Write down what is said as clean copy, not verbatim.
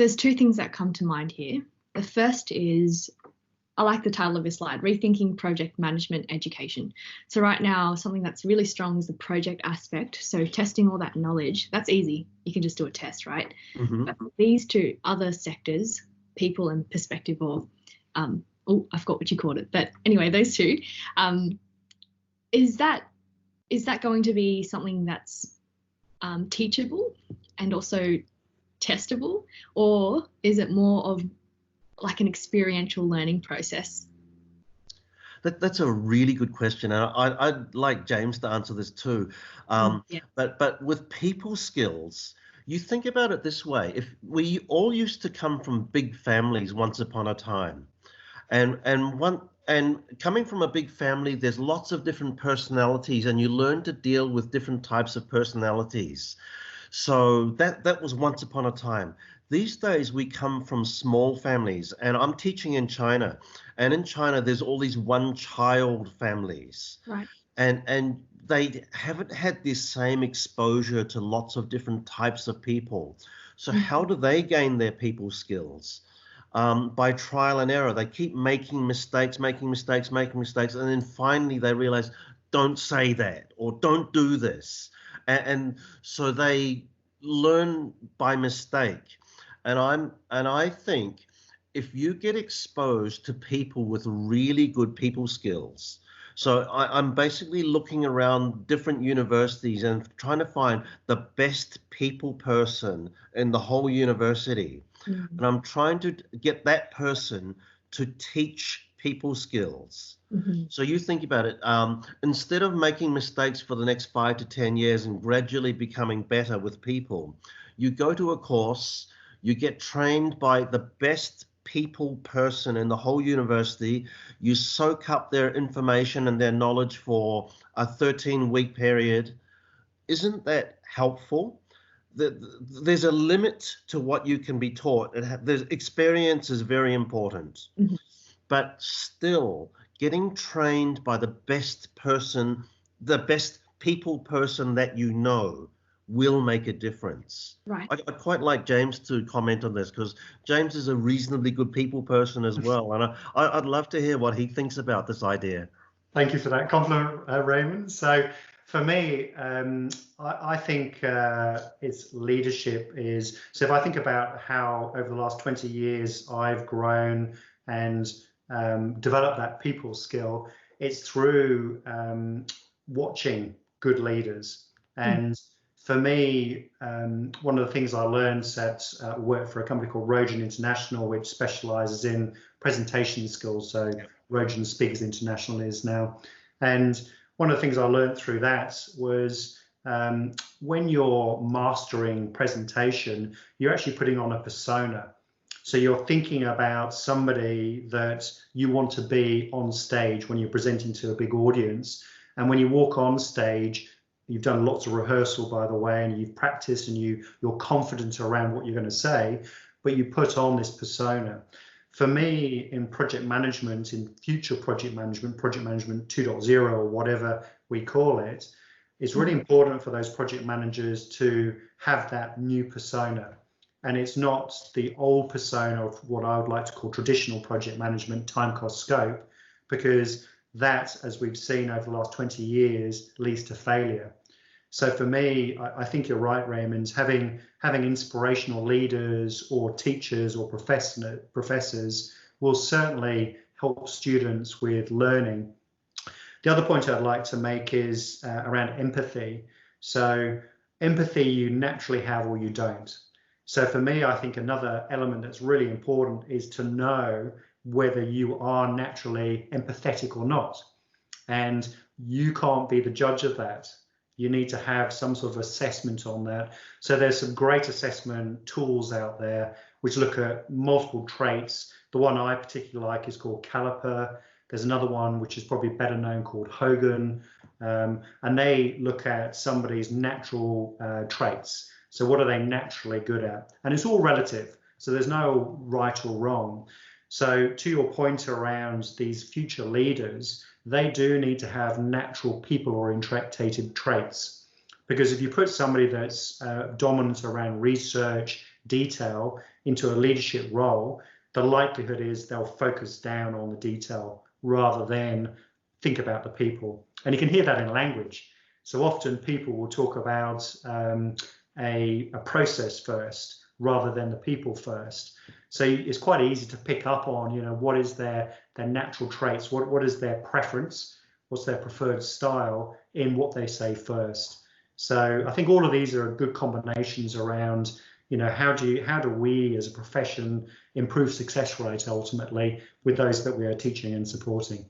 there's two things that come to mind here. The first is, I like the title of this slide, Rethinking Project Management Education. So right now, something that's really strong is the project aspect. So testing all that knowledge, that's easy. You can just do a test, right? But these two other sectors, people and perspective, or, oh, I forgot what you called it. But anyway, those two, is that going to be something that's teachable and also testable, or is it more of like an experiential learning process? That's a really good question, and I'd like James to answer this too. Yeah. But with people skills, you think about it this way: if we all used to come from big families once upon a time, and coming from a big family, there's lots of different personalities, and you learn to deal with different types of personalities. So that was once upon a time. These days we come from small families, and I'm teaching in China, and in China there's all these one-child families, Right. and they haven't had this same exposure to lots of different types of people. So how do they gain their people skills? By trial and error. They keep making mistakes, and then finally they realize, don't say that, or don't do this. And so they learn by mistake. And I think if you get exposed to people with really good people skills, so I'm basically looking around different universities and trying to find the best people person in the whole university. And I'm trying to get that person to teach people skills. So you think about it, instead of making mistakes for the next 5 to 10 years and gradually becoming better with people, you go to a course, you get trained by the best people person in the whole university, you soak up their information and their knowledge for a 13-week period. Isn't that helpful? There's a limit to what you can be taught. The experience is very important, but still getting trained by the best person, the best people person that you know, will make a difference. Right. I'd quite like James to comment on this, because James is a reasonably good people person as well, and I'd love to hear what he thinks about this idea. Thank you for that compliment, Raymond. So for me, I think its leadership is, so if I think about how over the last 20 years I've grown and developed that people skill, it's through watching good leaders. And for me, one of the things I learned at work for a company called Rogen International, which specializes in presentation skills. So Rogen Speakers International is now. And one of the things I learned through that was when you're mastering presentation, you're actually putting on a persona. So you're thinking about somebody that you want to be on stage when you're presenting to a big audience. And when you walk on stage, you've done lots of rehearsal, by the way, and you've practiced and you're confident around what you're going to say, but you put on this persona. For me, in project management, in future project management 2.0 or whatever we call it, it's really important for those project managers to have that new persona. And it's not the old persona of what I would like to call traditional project management, time, cost, scope, because that, as we've seen over the last 20 years, leads to failure. So for me, I think you're right, Raymond, having inspirational leaders or teachers or professors will certainly help students with learning. The other point I'd like to make is around empathy. So empathy you naturally have or you don't. So for me, I think another element that's really important is to know whether you are naturally empathetic or not. And you can't be the judge of that. You need to have some sort of assessment on that. So there's some great assessment tools out there which look at multiple traits. The one I particularly like is called Caliper. There's another one which is probably better known called Hogan. And they look at somebody's natural traits. So what are they naturally good at? And it's all relative. So there's no right or wrong. So to your point around these future leaders, they do need to have natural people-oriented traits. Because if you put somebody that's dominant around research, detail, into a leadership role, the likelihood is they'll focus down on the detail rather than think about the people. And you can hear that in language. So often people will talk about a process first rather than the people first. So it's quite easy to pick up on, what is their natural traits, what is their preference, what's their preferred style in what they say first. So I think all of these are good combinations around, how do we as a profession improve success rate ultimately with those that we are teaching and supporting.